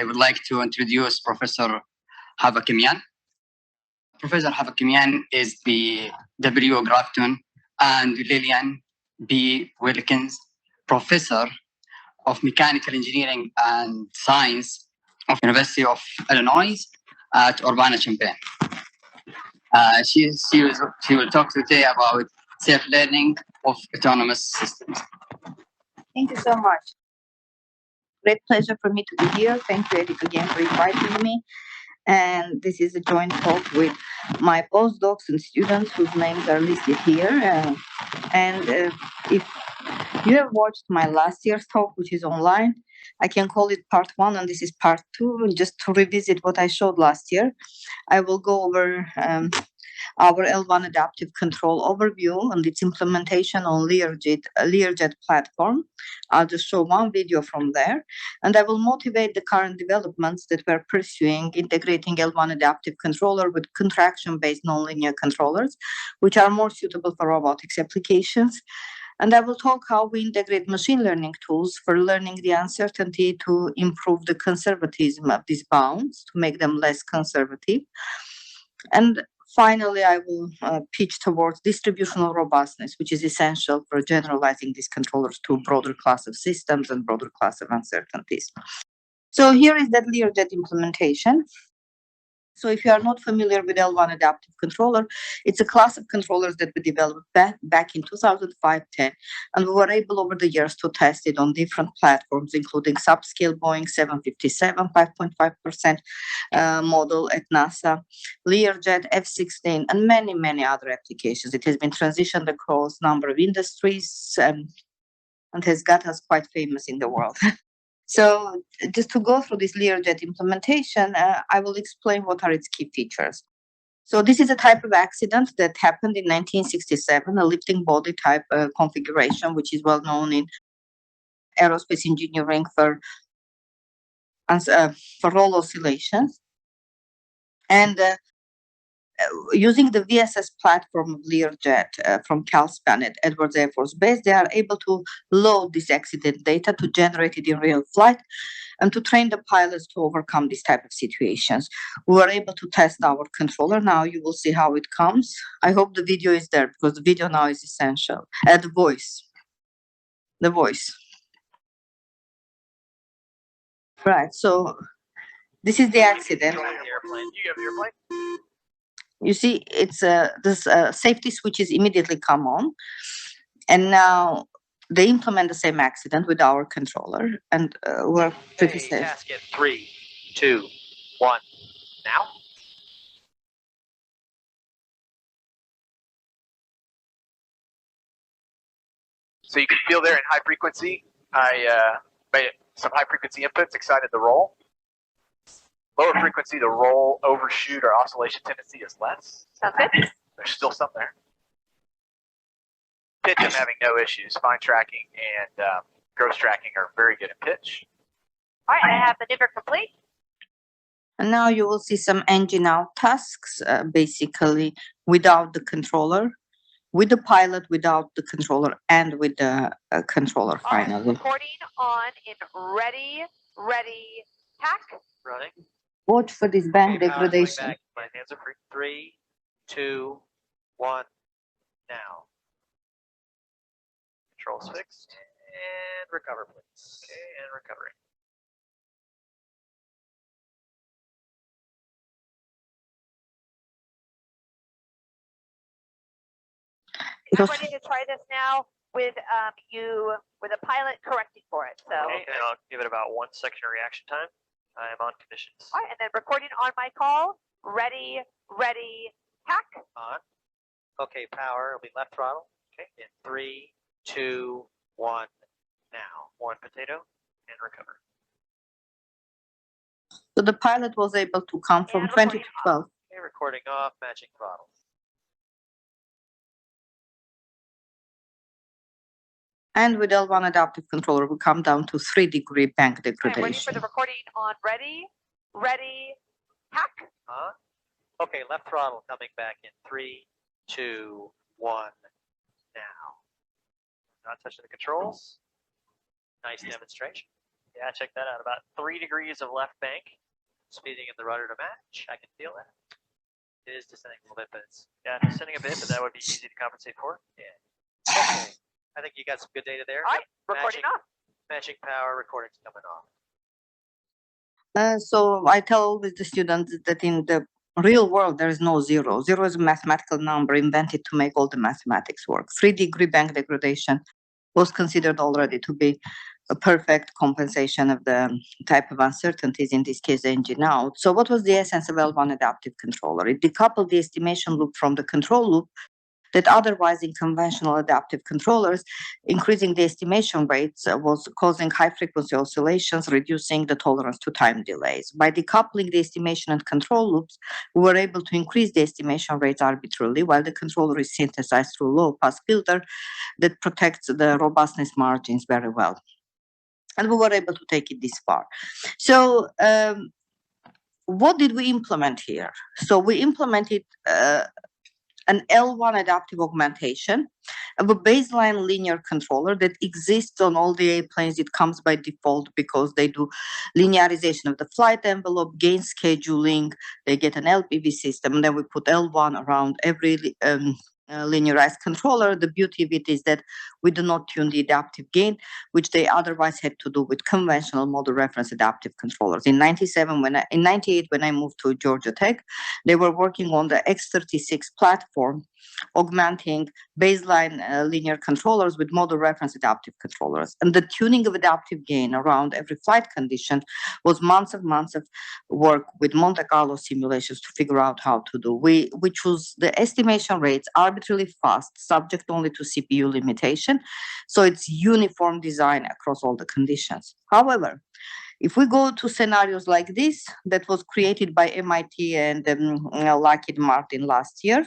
I would like to introduce Professor Hovakimyan. Professor Hovakimyan is the W. Grafton and Lillian B. Wilkins Professor of Mechanical Engineering and Science of University of Illinois at Urbana-Champaign. She will talk today about self-learning of autonomous systems. Thank you so much. Great pleasure for me to be here. Thank you, Eric, again for inviting me. And this is a joint talk with my postdocs and students whose names are listed here. If you have watched my last year's talk, which is online, I can call it part 1, and this is part 2. And just to revisit what I showed last year, I will go over our L1 adaptive control overview and its implementation on Learjet platform. I'll just show one video from there, and I will motivate the current developments that we're pursuing, integrating L1 adaptive controller with contraction-based nonlinear controllers, which are more suitable for robotics applications. And I will talk how we integrate machine learning tools for learning the uncertainty to improve the conservatism of these bounds, to make them less conservative. And finally, I will pitch towards distributional robustness, which is essential for generalizing these controllers to a broader class of systems and broader class of uncertainties. So here is that Learjet implementation. So if you are not familiar with L1 adaptive controller, it's a class of controllers that we developed back in 2005-10, and we were able over the years to test it on different platforms, including subscale Boeing 757 5.5% model at NASA, Learjet, F-16, and many, many other applications. It has been transitioned across a number of industries and has got us quite famous in the world. So just to go through this Learjet implementation, I will explain what are its key features. So this is a type of accident that happened in 1967, a lifting body type configuration, which is well known in aerospace engineering for roll oscillations. And using the VSS platform of Learjet from CalSpan at Edwards Air Force Base, they are able to load this accident data to generate it in real flight and to train the pilots to overcome these type of situations. We were able to test our controller. Now you will see how it comes. I hope the video is there because the video now is essential. The voice. Right, so this is the accident. You have the airplane? You see, it's this safety switches immediately come on, and now they implement the same accident with our controller, and we're pretty safe. Task at 3, 2, 1, now. So you can feel there in high frequency, I made some high frequency inputs, excited the roll. Lower frequency, the roll, overshoot, or oscillation tendency is less. Okay. There's still some there. Pitch, I'm having no issues. Fine tracking and gross tracking are very good at pitch. All right, I have maneuver complete. And now you will see some engine out tasks, basically without the controller, with the pilot, without the controller, and with the controller finally. All right, recording on in ready, tack. Running. Watch for this bank degradation. Back. My hands are free. 3, 2, 1, now. Controls fixed. And recover, please. Okay, and recovering. I'm ready to try this now with with a pilot correcting for it. So Okay, and I'll give it about 1 second of reaction time. I am on conditions. all right, and then recording on my call. Ready, tack. On. Okay, power will be left throttle. Okay, in 3, 2, 1, now. 1 potato and recover. So the pilot was able to come from 20 to 12. Okay, recording off, matching throttle. And with L1 adaptive controller, we come down to 3-degree bank Okay, ready for degradation. the recording on ready, tack. On. Okay, left throttle coming back in 3, 2, 1, now. Not touching the controls. Nice demonstration. Yeah, check that out. About 3 degrees of left bank, speeding in the rudder to match. I can feel that. It is descending a little bit, but it's descending a bit, but that would be easy to compensate for. Yeah. Okay. I think you got some good data there. All right, recording off. Matching power, recordings coming off. So I tell always the students that in the real world there is no zero. Zero is a mathematical number invented to make all the mathematics work. 3-degree bank degradation was considered already to be a perfect compensation of the type of uncertainties, in this case, the engine out. So what was the essence of L1 adaptive controller? It decoupled the estimation loop from the control loop that otherwise in conventional adaptive controllers, increasing the estimation rates was causing high frequency oscillations, reducing the tolerance to time delays. By decoupling the estimation and control loops, we were able to increase the estimation rates arbitrarily while the controller is synthesized through low pass filter that protects the robustness margins very well. And we were able to take it this far. So what did we implement here? So we implemented an L1 adaptive augmentation of a baseline linear controller that exists on all the A planes. It comes by default because they do linearization of the flight envelope, gain scheduling, they get an LPV system, and then we put L1 around every linearized controller. The beauty of it is that we do not tune the adaptive gain, which they otherwise had to do with conventional model reference adaptive controllers. In 98, when I moved to Georgia Tech, they were working on the X36 platform, augmenting baseline linear controllers with model reference adaptive controllers. And the tuning of adaptive gain around every flight condition was months of work with Monte Carlo simulations to figure out how to do. We choose the estimation rates arbitrarily fast, subject only to CPU limitation. So it's uniform design across all the conditions. However, if we go to scenarios like this, that was created by MIT and Lockheed Martin last year,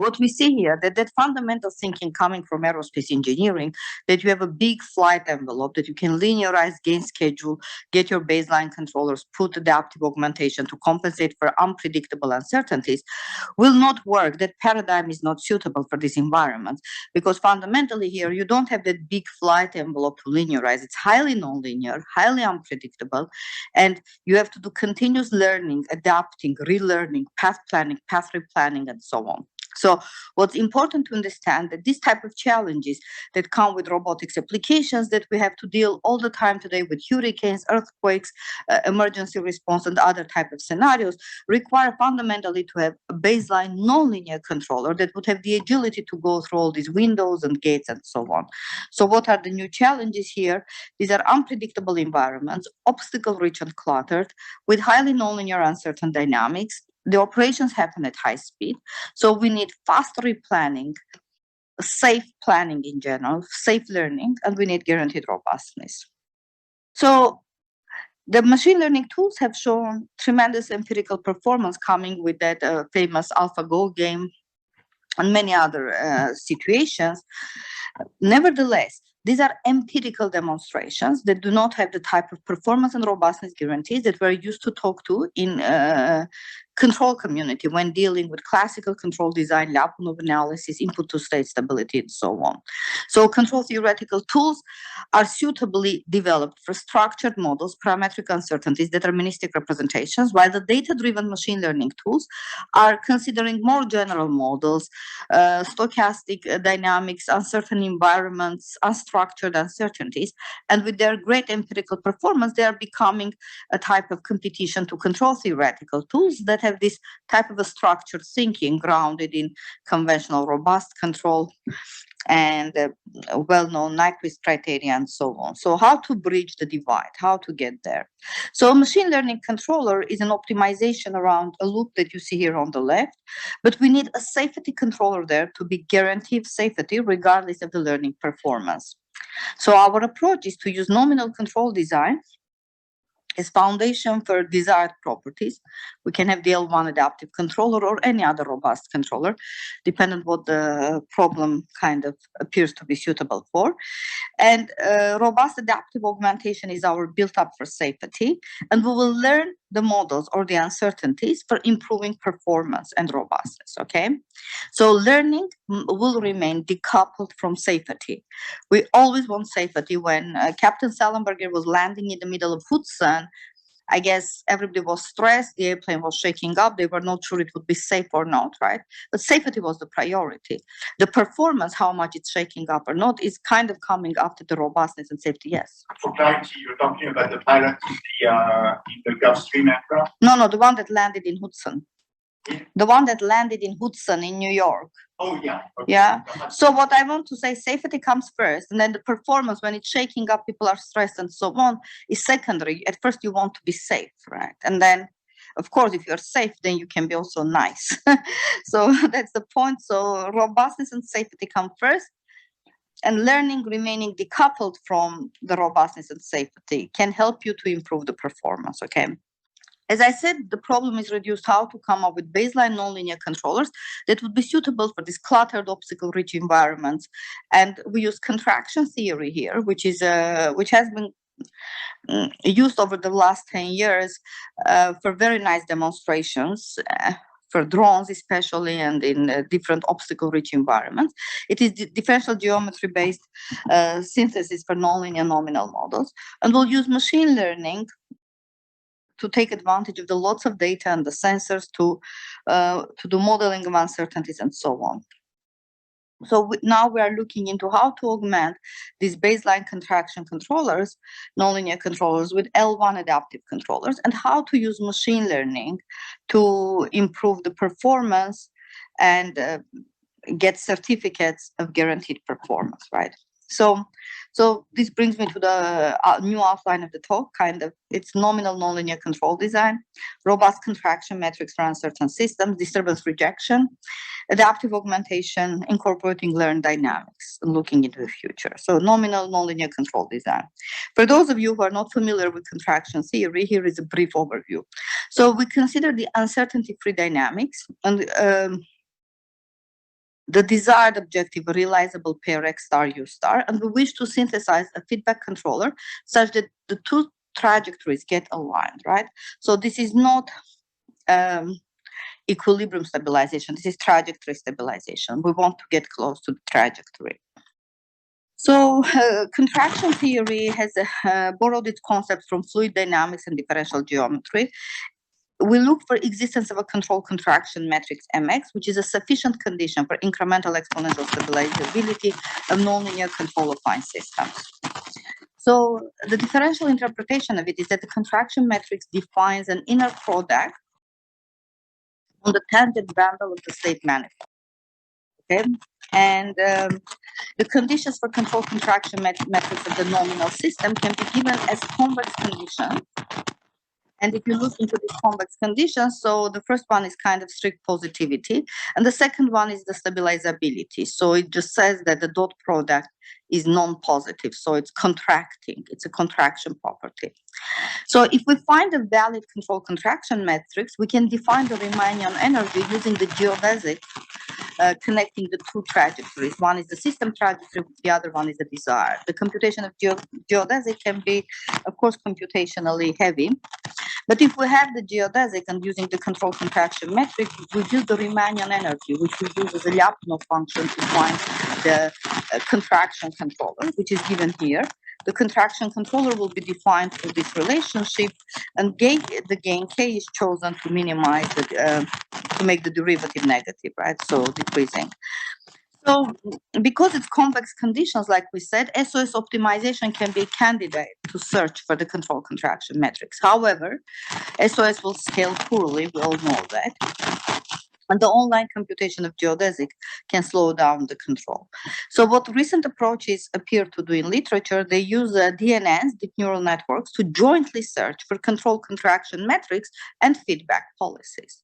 what we see here, that fundamental thinking coming from aerospace engineering, that you have a big flight envelope, that you can linearize, gain schedule, get your baseline controllers, put adaptive augmentation to compensate for unpredictable uncertainties, will not work. That paradigm is not suitable for this environment, because fundamentally here, you don't have that big flight envelope to linearize. It's highly nonlinear, highly unpredictable, and you have to do continuous learning, adapting, relearning, path planning, path replanning, and so on. So what's important to understand that this type of challenges that come with robotics applications that we have to deal all the time today with hurricanes, earthquakes, emergency response, and other type of scenarios require fundamentally to have a baseline nonlinear controller that would have the agility to go through all these windows and gates and so on. So what are the new challenges here? These are unpredictable environments, obstacle-rich and cluttered, with highly nonlinear uncertain dynamics. The operations happen at high speed, so we need fast replanning, safe planning in general, safe learning, and we need guaranteed robustness. So the machine learning tools have shown tremendous empirical performance coming with that famous AlphaGo game and many other situations. Nevertheless, these are empirical demonstrations that do not have the type of performance and robustness guarantees that we're used to talk to in control community when dealing with classical control design, Lyapunov analysis, input to state stability, and so on. So control theoretical tools are suitably developed for structured models, parametric uncertainties, deterministic representations, while the data-driven machine learning tools are considering more general models, stochastic dynamics, uncertain environments, unstructured uncertainties, and with their great empirical performance, they are becoming a type of competition to control theoretical tools that have this type of a structured thinking grounded in conventional robust control and well-known Nyquist criteria and so on. So how to bridge the divide, how to get there. So a machine learning controller is an optimization around a loop that you see here on the left, but we need a safety controller there to be guaranteed safety regardless of the learning performance. So our approach is to use nominal control design as foundation for desired properties. We can have the L1 adaptive controller or any other robust controller, depending on what the problem kind of appears to be suitable for. And robust adaptive augmentation is our built up for safety. And we will learn the models or the uncertainties for improving performance and robustness, okay? So learning will remain decoupled from safety. We always want safety. When Captain Sullenberger was landing in the middle of Hudson, I guess everybody was stressed, the airplane was shaking up, they were not sure it would be safe or not, right? But safety was the priority. The performance, how much it's shaking up or not, is kind of coming after the robustness and safety, yes. For clarity, you're talking about the pilot in the Gulfstream aircraft? No, the one that landed in Hudson. Yeah. The one that landed in Hudson in New York. Oh, yeah. Okay. Yeah. So what I want to say, safety comes first, and then the performance, when it's shaking up, people are stressed and so on, is secondary. At first, you want to be safe, right? And then, of course, if you're safe, then you can be also nice. So that's the point. So robustness and safety come first, and learning remaining decoupled from the robustness and safety can help you to improve the performance, okay? As I said, the problem is reduced how to come up with baseline nonlinear controllers that would be suitable for these cluttered, obstacle-rich environments. And we use contraction theory here, which has been used over the last 10 years for very nice demonstrations. For drones especially, and in different obstacle-rich environments. It is differential geometry-based synthesis for nonlinear nominal models. And we'll use machine learning to take advantage of the lots of data and the sensors to do modeling of uncertainties and so on. So now we are looking into how to augment these baseline contraction controllers, nonlinear controllers, with L1 adaptive controllers, and how to use machine learning to improve the performance and get certificates of guaranteed performance, right? So this brings me to the new outline of the talk, kind of. It's nominal nonlinear control design, robust contraction metrics for uncertain systems, disturbance rejection, adaptive augmentation, incorporating learned dynamics, and looking into the future. So nominal nonlinear control design. For those of you who are not familiar with contraction theory, here is a brief overview. So we consider the uncertainty-free dynamics and the desired objective, a realizable pair X star U star, and we wish to synthesize a feedback controller such that the two trajectories get aligned, right? So this is not equilibrium stabilization, this is trajectory stabilization. We want to get close to the trajectory. So contraction theory has borrowed its concepts from fluid dynamics and differential geometry. We look for existence of a control contraction matrix MX, which is a sufficient condition for incremental exponential stabilizability of nonlinear control of fine systems. So the differential interpretation of it is that the contraction matrix defines an inner product on the tangent bundle of the state manifold. Okay, and the conditions for control contraction matrix of the nominal system can be given as convex conditions. And if you look into these convex conditions, so the first one is kind of strict positivity, and the second one is the stabilizability. So it just says that the dot product is non-positive, so it's contracting. It's a contraction property. So if we find a valid control contraction matrix, we can define the Riemannian energy using the geodesic connecting the two trajectories. One is the system trajectory, the other one is the desired. The computation of geodesic can be, of course, computationally heavy. But if we have the geodesic and using the control contraction metric, we use the Riemannian energy, which we use as a Lyapunov function to find the contraction controller, which is given here. The contraction controller will be defined through this relationship, and the gain K is chosen to minimize to make the derivative negative, right? So decreasing. So because it's convex conditions, like we said, SOS optimization can be a candidate to search for the control contraction metrics. However, SOS will scale poorly, we all know that. And the online computation of geodesic can slow down the control. So what recent approaches appear to do in literature, they use DNNs, deep neural networks, to jointly search for control contraction metrics and feedback policies.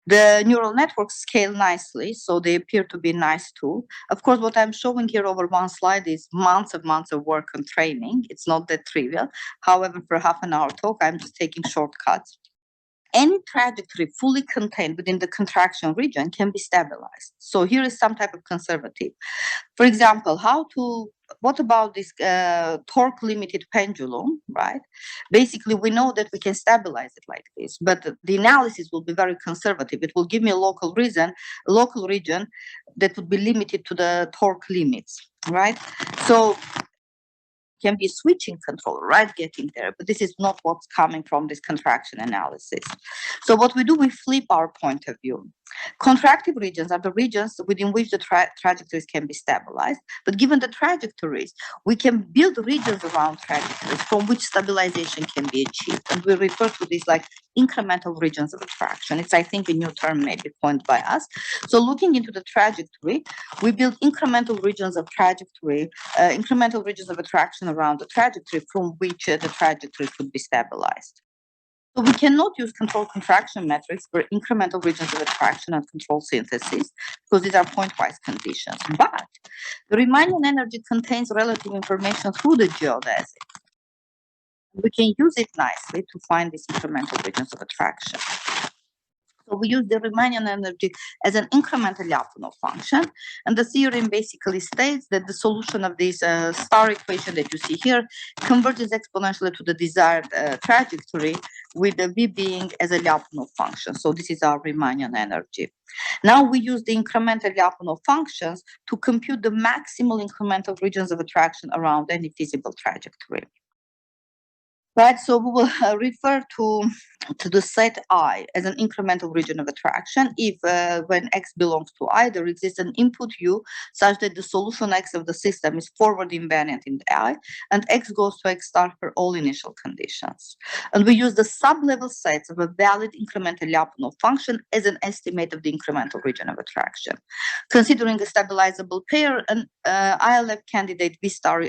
The neural networks scale nicely, so they appear to be nice too. Of course, what I'm showing here over one slide is months of work on training. It's not that trivial. However, for half an hour talk, I'm just taking shortcuts. Any trajectory fully contained within the contraction region can be stabilized. So here is some type of conservative. For example, what about this torque limited pendulum, right? Basically, we know that we can stabilize it like this, but the analysis will be very conservative. It will give me a local region that would be limited to the torque limits, right? So can be a switching controller, right, getting there, but this is not what's coming from this contraction analysis. So what we do, we flip our point of view. Contractive regions are the regions within which the trajectories can be stabilized, but given the trajectories, we can build regions around trajectories from which stabilization can be achieved, and we refer to these like incremental regions of attraction. It's, I think, a new term maybe coined by us. So looking into the trajectory, we build incremental regions of trajectory, incremental regions of attraction around the trajectory from which the trajectory could be stabilized. So we cannot use control contraction metrics for incremental regions of attraction and control synthesis because these are pointwise conditions. But the Riemannian energy contains relative information through the geodesic. We can use it nicely to find these incremental regions of attraction. So we use the Riemannian energy as an incremental Lyapunov function. And the theorem basically states that the solution of this star equation that you see here converges exponentially to the desired trajectory, with the V being as a Lyapunov function. So this is our Riemannian energy. Now we use the incremental Lyapunov functions to compute the maximal incremental regions of attraction around any feasible trajectory. Right, so we will refer to the set I as an incremental region of attraction if when x belongs to I, there exists an input u such that the solution x of the system is forward invariant in the I, and x goes to x star for all initial conditions. And we use the sublevel sets of a valid incremental Lyapunov function as an estimate of the incremental region of attraction. Considering a stabilizable pair, an ILF candidate V star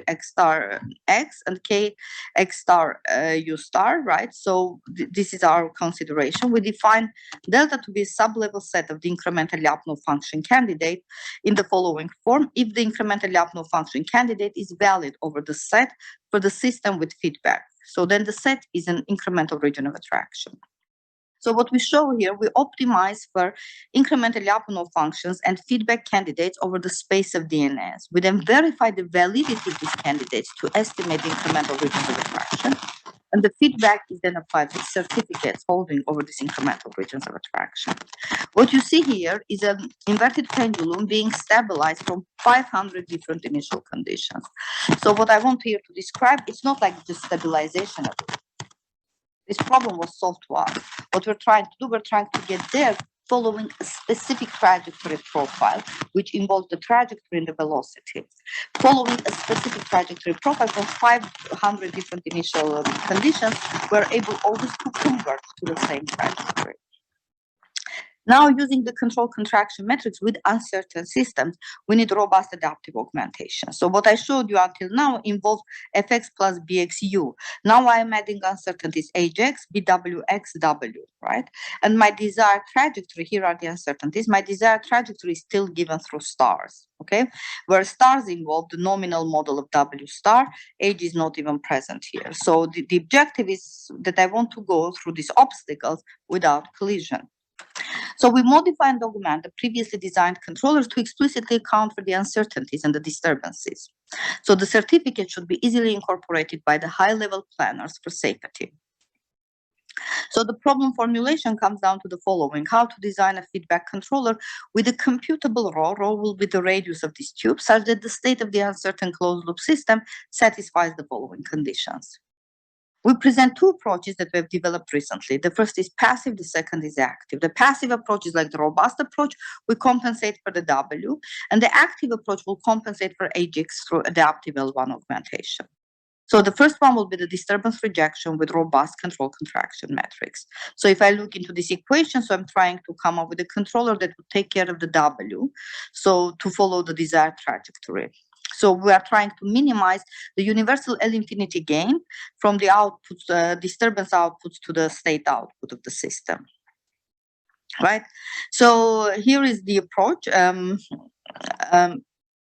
x and k x star u star, right? So this is our consideration. We define delta to be a sublevel set of the incremental Lyapunov function candidate in the following form: if the incremental Lyapunov function candidate is valid over the set for the system with feedback. So then the set is an incremental region of attraction. So what we show here, we optimize for incremental Lyapunov functions and feedback candidates over the space of DNS. We then verify the validity of these candidates to estimate the incremental regions of attraction. And the feedback is then applied with certificates holding over these incremental regions of attraction. What you see here is an inverted pendulum being stabilized from 500 different initial conditions. So what I want here to describe, it's not like just stabilization of it. This problem was solved to us. What we're trying to do, we're trying to get there following a specific trajectory profile, which involves the trajectory and the velocity. Following a specific trajectory profile from 500 different initial conditions, we're able always to convert to the same trajectory. Now, using the control contraction metrics with uncertain systems, we need robust adaptive augmentation. So what I showed you until now involved fx plus bxu. Now I am adding uncertainties hx, bw, xw, right? And my desired trajectory, here are the uncertainties, my desired trajectory is still given through stars, okay? Where stars involve the nominal model of w star, h is not even present here. So the objective is that I want to go through these obstacles without collision. So we modify and augment the previously designed controllers to explicitly account for the uncertainties and the disturbances. So the certificate should be easily incorporated by the high-level planners for safety. So the problem formulation comes down to the following: how to design a feedback controller with a computable rho. Rho will be the radius of this tube, such that the state of the uncertain closed-loop system satisfies the following conditions. We present two approaches that we have developed recently. The first is passive, the second is active. The passive approach is like the robust approach. We compensate for the W, and the active approach will compensate for Hx through adaptive L1 augmentation. So the first one will be the disturbance rejection with robust control contraction metrics. So if I look into this equation, so I'm trying to come up with a controller that would take care of the W, so to follow the desired trajectory. So we are trying to minimize the universal L infinity gain from the outputs, disturbance outputs to the state output of the system. right? So here is the approach.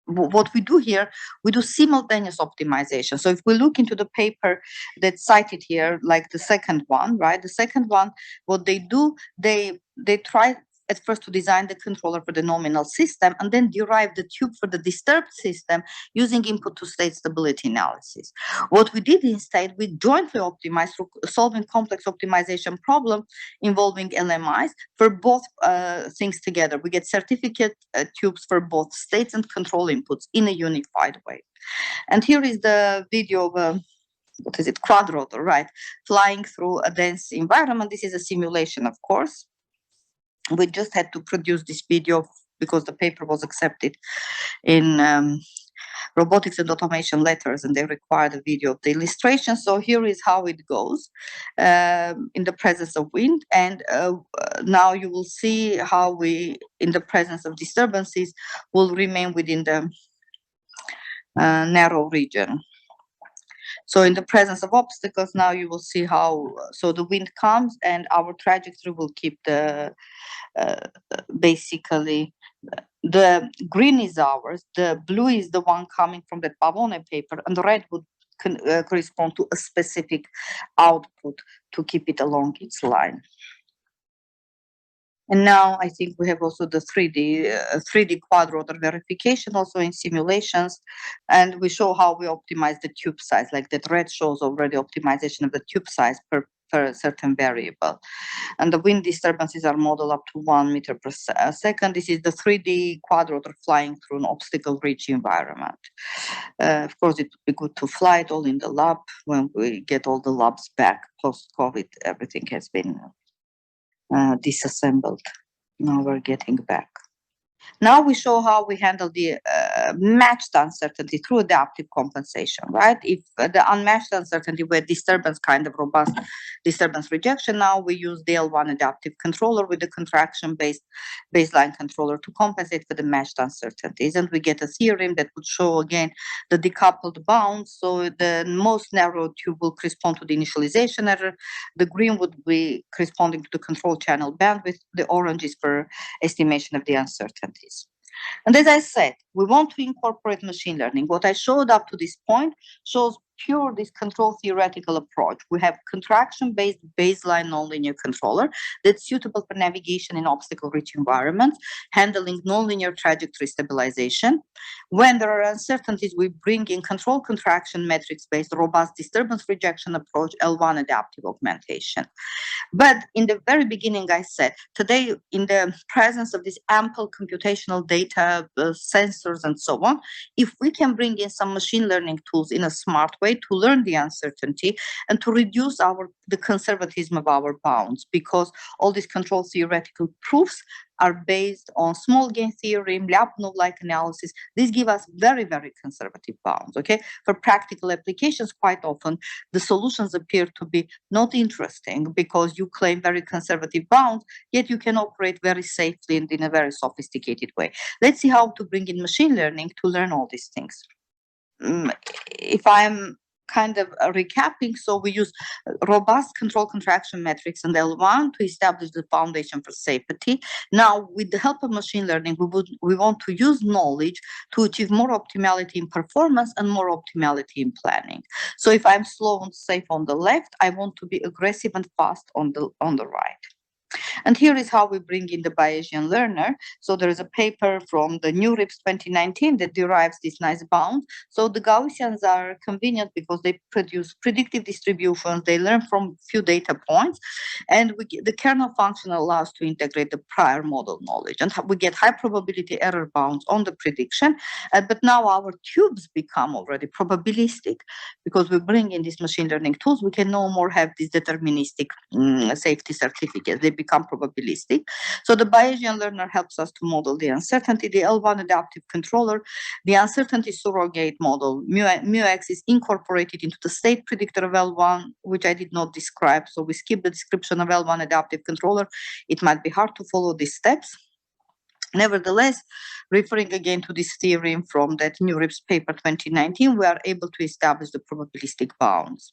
What we do here, we do simultaneous optimization. So if we look into the paper that's cited here, like the second one, right? The second one, what they do, they try at first to design the controller for the nominal system and then derive the tube for the disturbed system using input to state stability analysis. What we did instead, we jointly optimized through solving complex optimization problem involving LMIs for both things together. We get certificate tubes for both states and control inputs in a unified way. And here is the video of what is it, quadrotor, right? Flying through a dense environment. This is a simulation, of course. We just had to produce this video because the paper was accepted in Robotics and Automation letters, and they required a video of the illustration. So here is how it goes in the presence of wind. And now you will see how we, in the presence of disturbances, will remain within the narrow region. So in the presence of obstacles, now you will see how, so the wind comes and our trajectory will keep the, basically, the green is ours, the blue is the one coming from the Pavone paper, and the red would correspond to a specific output to keep it along its line. And now I think we have also the 3D quadrotor verification also in simulations, and we show how we optimize the tube size, like that red shows already optimization of the tube size per a certain variable. And the wind disturbances are modeled up to 1 meter per second. This is the 3D quadrotor flying through an obstacle-rich environment. Of course, it would be good to fly it all in the lab. When we get all the labs back post-COVID, everything has been disassembled. Now we're getting back. Now we show how we handle the matched uncertainty through adaptive compensation, right? If the unmatched uncertainty were disturbance, kind of robust disturbance rejection, now we use the L1 adaptive controller with the contraction-based baseline controller to compensate for the matched uncertainties. And we get a theorem that would show again the decoupled bounds. So the most narrow tube will correspond to the initialization error. The green would be corresponding to the control channel bandwidth. The orange is for estimation of the uncertainties. And as I said, we want to incorporate machine learning. What I showed up to this point shows pure this control theoretical approach. We have contraction-based baseline nonlinear controller that's suitable for navigation in obstacle-rich environments, handling nonlinear trajectory stabilization. When there are uncertainties, we bring in control contraction metrics-based robust disturbance rejection approach, L1 adaptive augmentation. But in the very beginning, I said, today, in the presence of this ample computational data, sensors, and so on, if we can bring in some machine learning tools in a smart way to learn the uncertainty and to reduce the conservatism of our bounds, because all these control theoretical proofs are based on small gain theorem, Lyapunov-like analysis. These give us very, very conservative bounds, okay? For practical applications, quite often, the solutions appear to be not interesting because you claim very conservative bounds, yet you can operate very safely and in a very sophisticated way. Let's see how to bring in machine learning to learn all these things. If I'm kind of recapping, so we use robust control contraction metrics and L1 to establish the foundation for safety. Now, with the help of machine learning, we want to use knowledge to achieve more optimality in performance and more optimality in planning. So if I'm slow and safe on the left, I want to be aggressive and fast on the right. And here is how we bring in the Bayesian learner. So there is a paper from the NeurIPS 2019 that derives this nice bound. So the Gaussians are convenient because they produce predictive distributions. They learn from few data points. And the kernel function allows to integrate the prior model knowledge. And we get high probability error bounds on the prediction. But now our tubes become already probabilistic because we bring in these machine learning tools. We can no more have these deterministic safety certificates. They become probabilistic. So the Bayesian learner helps us to model the uncertainty. The L1 adaptive controller, the uncertainty surrogate model, MuX is incorporated into the state predictor of L1, which I did not describe. So we skip the description of L1 adaptive controller. It might be hard to follow these steps. Nevertheless, referring again to this theorem from that NeurIPS paper 2019, we are able to establish the probabilistic bounds.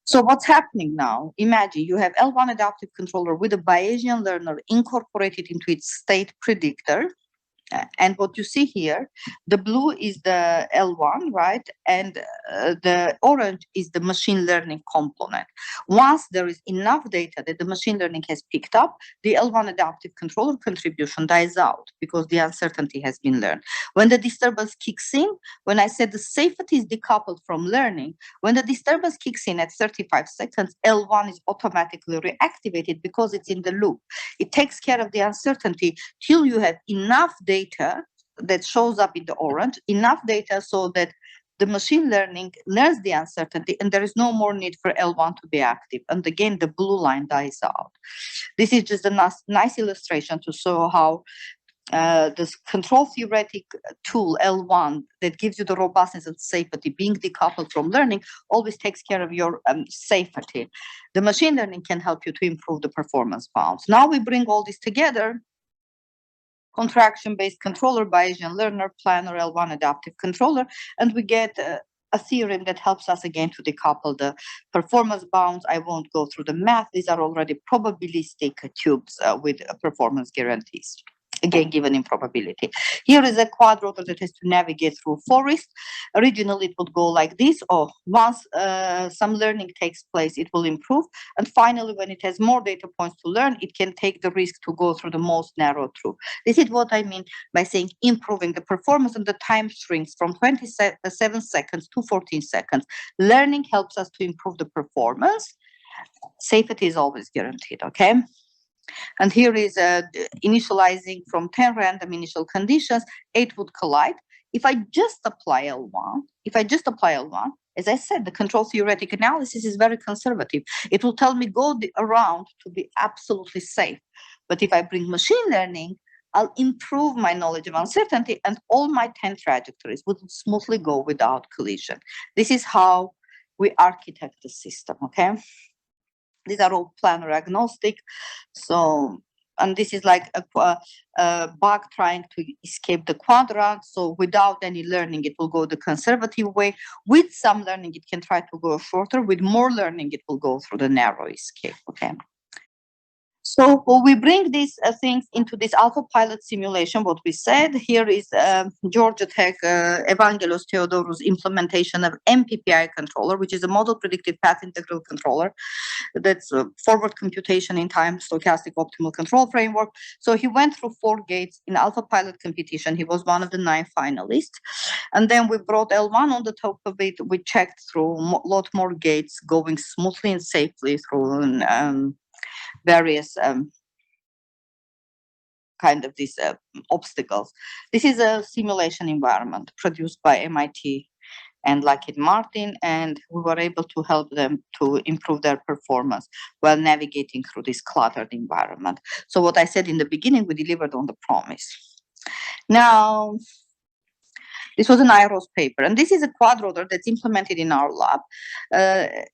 So what's happening now? Imagine you have L1 adaptive controller with a Bayesian learner incorporated into its state predictor. And what you see here, the blue is the L1, right? And the orange is the machine learning component. Once there is enough data that the machine learning has picked up, the L1 adaptive controller contribution dies out because the uncertainty has been learned. When the disturbance kicks in, when I said the safety is decoupled from learning, when the disturbance kicks in at 35 seconds, L1 is automatically reactivated because it's in the loop. It takes care of the uncertainty till you have enough data that shows up in the orange, enough data so that the machine learning learns the uncertainty and there is no more need for L1 to be active. And again, the blue line dies out. This is just a nice illustration to show how this control theoretic tool L1 that gives you the robustness and safety being decoupled from learning always takes care of your safety. The machine learning can help you to improve the performance bounds. Now we bring all this together. Contraction-based controller, Bayesian learner, planner, L1 adaptive controller, and we get a theorem that helps us again to decouple the performance bounds. I won't go through the math. These are already probabilistic tubes with performance guarantees. Again, given in probability. Here is a quadrotor that has to navigate through forest. Originally, it would go like this, or once some learning takes place, it will improve. And finally, when it has more data points to learn, it can take the risk to go through the most narrow trough. This is what I mean by saying improving the performance, and the time shrinks from 27 seconds to 14 seconds. Learning helps us to improve the performance. Safety is always guaranteed, okay? And here is initializing from 10 random initial conditions, 8 would collide. If I just apply L1, as I said, the control theoretic analysis is very conservative. It will tell me go around to be absolutely safe. But if I bring machine learning, I'll improve my knowledge of uncertainty and all my 10 trajectories would smoothly go without collision. This is how we architect the system, okay? These are all planar agnostic. So, and this is like a bug trying to escape the quadrant. So without any learning, it will go the conservative way. With some learning, it can try to go shorter. With more learning, it will go through the narrow escape, okay? So we bring these things into this alpha pilot simulation. What we said here is Georgia Tech Evangelos Theodorou implementation of MPPI controller, which is a model predictive path integral controller. That's forward computation in time stochastic optimal control framework. So he went through 4 gates in alpha pilot competition. He was one of the 9 finalists. And then we brought L1 on the top of it. We checked through a lot more gates going smoothly and safely through various kind of these obstacles. This is a simulation environment produced by MIT and Lockheed Martin, and we were able to help them to improve their performance while navigating through this cluttered environment. So what I said in the beginning, we delivered on the promise. Now, this was an IROS paper, and this is a quadrotor that's implemented in our lab.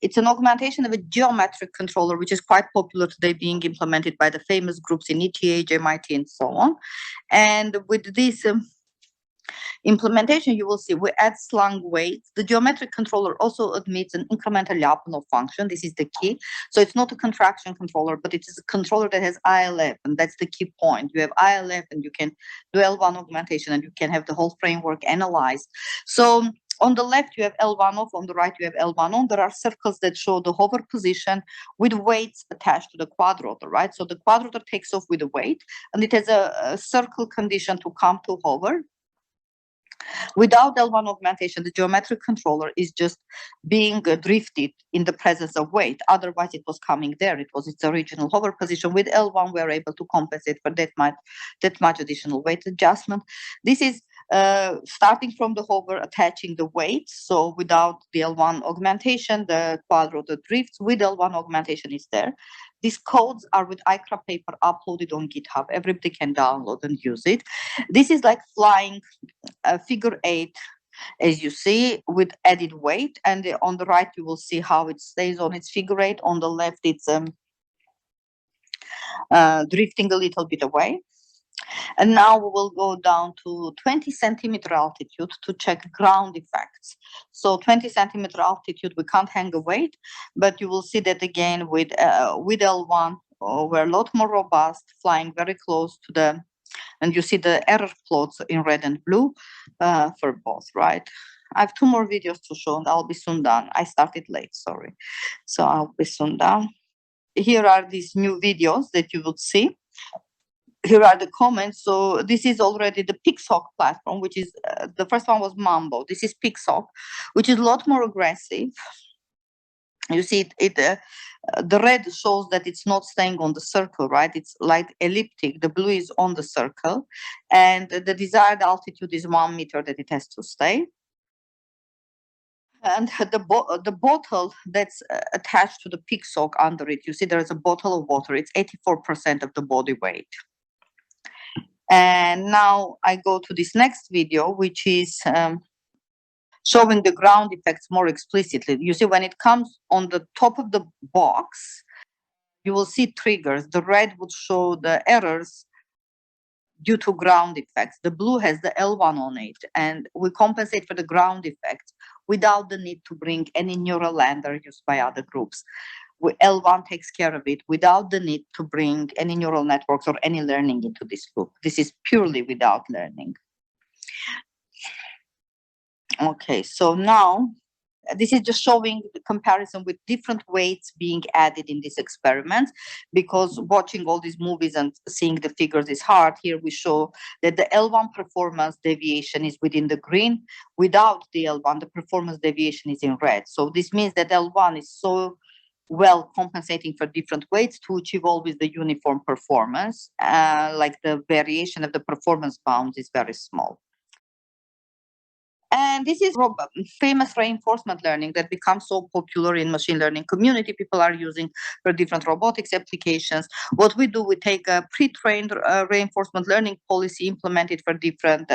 It's an augmentation of a geometric controller, which is quite popular today, being implemented by the famous groups in ETH, MIT, and so on. And with this implementation, you will see we add slung weights. The geometric controller also admits an incremental Lyapunov function. This is the key. So it's not a contraction controller, but it is a controller that has ILF, and that's the key point. You have ILF, and you can do L1 augmentation, and you can have the whole framework analyzed. So on the left, you have L1 off. On the right, you have L1 on. There are circles that show the hover position with weights attached to the quadrotor, right? So the quadrotor takes off with a weight, and it has a circle condition to come to hover. Without L1 augmentation, the geometric controller is just being drifted in the presence of weight. Otherwise, it was coming there. It was its original hover position. With L1, we are able to compensate for that much additional weight adjustment. This is starting from the hover, attaching the weight. So without the L1 augmentation, the quadrotor drifts. With L1 augmentation, it's there. These codes are with ICRA paper uploaded on GitHub. Everybody can download and use it. This is like flying figure 8, as you see, with added weight. And on the right, you will see how it stays on its figure 8. On the left, it's drifting a little bit away. And now we will go down to 20 centimeter altitude to check ground effects. So 20 centimeter altitude, we can't hang a weight, but you will see that again with L1, we're a lot more robust, flying very close to the, and you see the error plots in red and blue for both, right? I have 2 more videos to show and I'll be soon done. I started late, sorry. So I'll be soon done. Here are these new videos that you would see. Here are the comments. So this is already the PIXOC platform, which is, the first one was Mambo. This is PIXOC, which is a lot more aggressive. You see the red shows that it's not staying on the circle, right? It's like elliptic. The blue is on the circle. And the desired altitude is 1 meter that it has to stay. And the bottle that's attached to the PIXOC under it, you see there is a bottle of water. It's 84% of the body weight. And now I go to this next video, which is showing the ground effects more explicitly. You see, when it comes on the top of the box, you will see triggers. The red would show the errors due to ground effects. The blue has the L1 on it, and we compensate for the ground effects without the need to bring any neural lander used by other groups. L1 takes care of it without the need to bring any neural networks or any learning into this loop. This is purely without learning. Okay, so now this is just showing the comparison with different weights being added in this experiment, because watching all these movies and seeing the figures is hard. Here we show that the L1 performance deviation is within the green. Without the L1, the performance deviation is in red. So this means that L1 is so well compensating for different weights to achieve always the uniform performance, like the variation of the performance bounds is very small. And this is famous reinforcement learning that becomes so popular in machine learning community. People are using for different robotics applications. What we do, we take a pre-trained reinforcement learning policy, implemented for different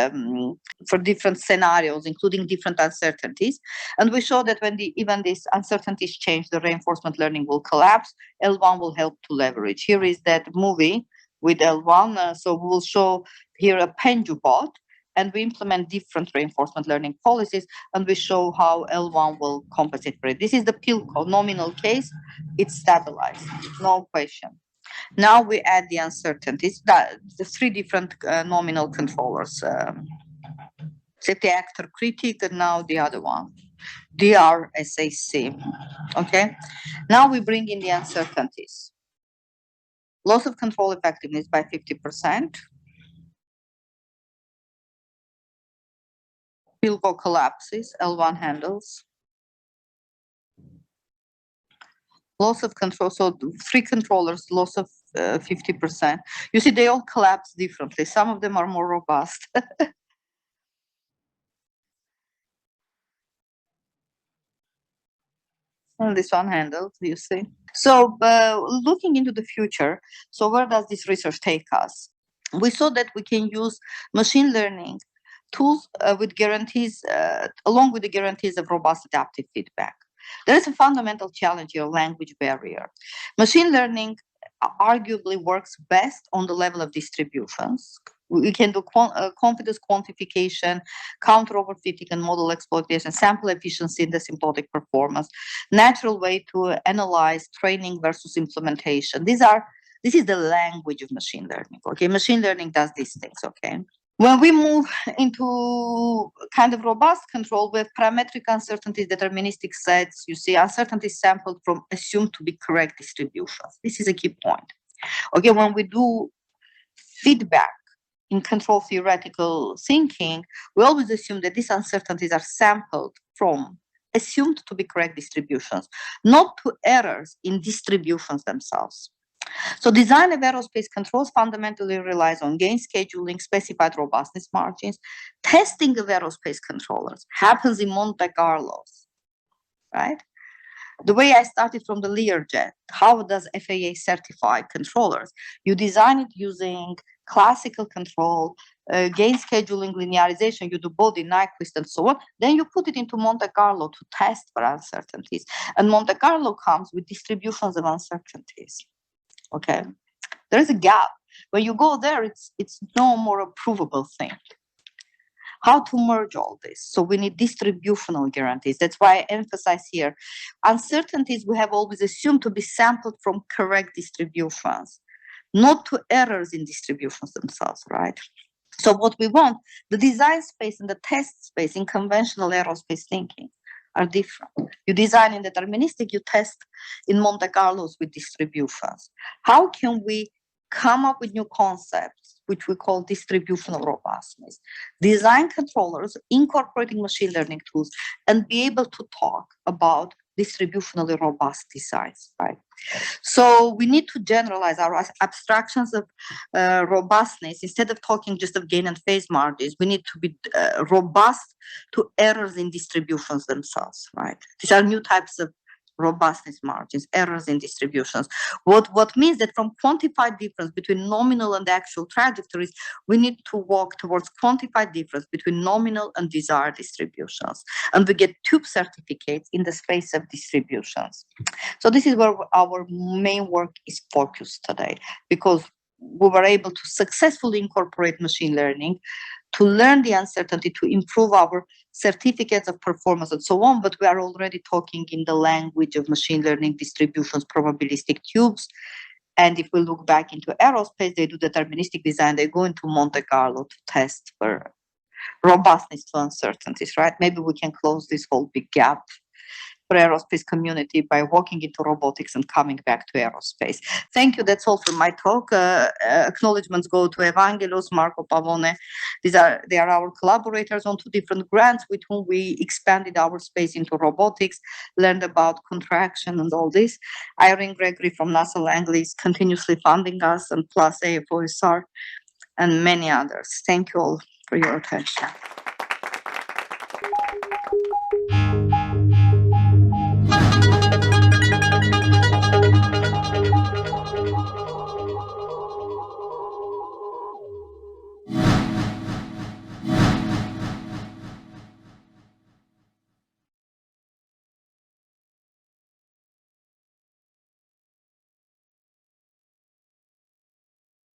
scenarios, including different uncertainties. And we show that when even these uncertainties change, the reinforcement learning will collapse. L1 will help to leverage. Here is that movie with L1. So we will show here a PenduBot, and we implement different reinforcement learning policies, and we show how L1 will compensate for it. This is the PILCO nominal case. It's stabilized, no question. Now we add the uncertainties, the 3 different nominal controllers. Safety actor critic, and now the other one, DRSAC. Okay, now we bring in the uncertainties. Loss of control effectiveness by 50%. PILCO collapses, L1 handles. Loss of control, so 3 controllers, loss of 50%. You see, they all collapse differently. Some of them are more robust. And this one handled, you see. So looking into the future, so where does this research take us? We saw that we can use machine learning tools with guarantees, along with the guarantees of robust adaptive feedback. There is a fundamental challenge here, language barrier. Machine learning arguably works best on the level of distributions. We can do confidence quantification, counter overfitting and model exploitation, sample efficiency, and asymptotic performance, natural way to analyze training versus implementation. This is the language of machine learning. Okay, machine learning does these things. Okay. When we move into kind of robust control with parametric uncertainties, deterministic sets, you see uncertainties sampled from assumed to be correct distributions. This is a key point. Okay, when we do feedback in control theoretical thinking, we always assume that these uncertainties are sampled from assumed to be correct distributions, not to errors in distributions themselves. So design of aerospace controls fundamentally relies on gain scheduling, specified robustness margins. Testing of aerospace controllers happens in Monte Carlo, right? The way I started from the Learjet, how does FAA certify controllers? You design it using classical control, gain scheduling, linearization, you do body, Nyquist, and so on. Then you put it into Monte Carlo to test for uncertainties. And Monte Carlo comes with distributions of uncertainties. Okay, there is a gap When you go there, it's no more a provable thing. How to merge all this? So we need distributional guarantees. That's why I emphasize here, uncertainties we have always assumed to be sampled from correct distributions, not to errors in distributions themselves, right? So what we want, the design space and the test space in conventional aerospace thinking are different. You design in deterministic, you test in Monte Carlos with distributions. How can we come up with new concepts, which we call distributional robustness, design controllers incorporating machine learning tools, and be able to talk about distributionally robust designs, right? So we need to generalize our abstractions of robustness. Instead of talking just of gain and phase margins, we need to be robust to errors in distributions themselves, right? These are new types of robustness margins, errors in distributions. What means that from quantified difference between nominal and actual trajectories, we need to walk towards quantified difference between nominal and desired distributions. And we get tube certificates in the space of distributions. So this is where our main work is focused today, because we were able to successfully incorporate machine learning to learn the uncertainty, to improve our certificates of performance and so on, but we are already talking in the language of machine learning distributions, probabilistic tubes. And if we look back into aerospace, they do deterministic design, they go into Monte Carlo to test for robustness to uncertainties, right? Maybe we can close this whole big gap for aerospace community by walking into robotics and coming back to aerospace. Thank you. That's all for my talk. Acknowledgements go to Evangelos, Marco Pavone. They are our collaborators on 2 different grants with whom we expanded our space into robotics, learned about contraction and all this. Irene Gregory from NASA Langley is continuously funding us, and plus AFOSR and many others. Thank you all for your attention.